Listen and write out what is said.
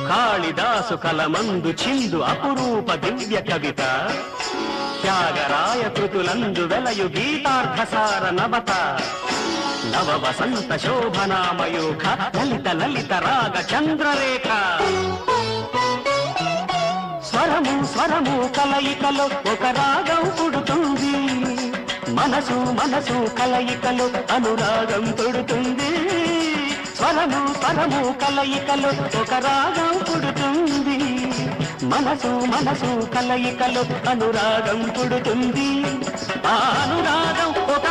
కాళిదాసు కలమందు చిందు అపురూప దివ్య కవిత త్యాగరాయ కృతులందు వెలయు గీతార్థసార నవత నవ వసంత శోభనామయోఖ లలిత లలిత రాగ చంద్రరేఖ స్వరము స్వరము కలయికలో ఒక రాగం పుడుతుంది మనసు మనసు కలయికలో అనురాగం పుడుతుంది స్వరము స్వరము కలయికలో ఒక రాగం పుడుతుంది మనసు మనసు కలయికలో అనురాగం పుడుతుంది ఆ అనురాగం ఒక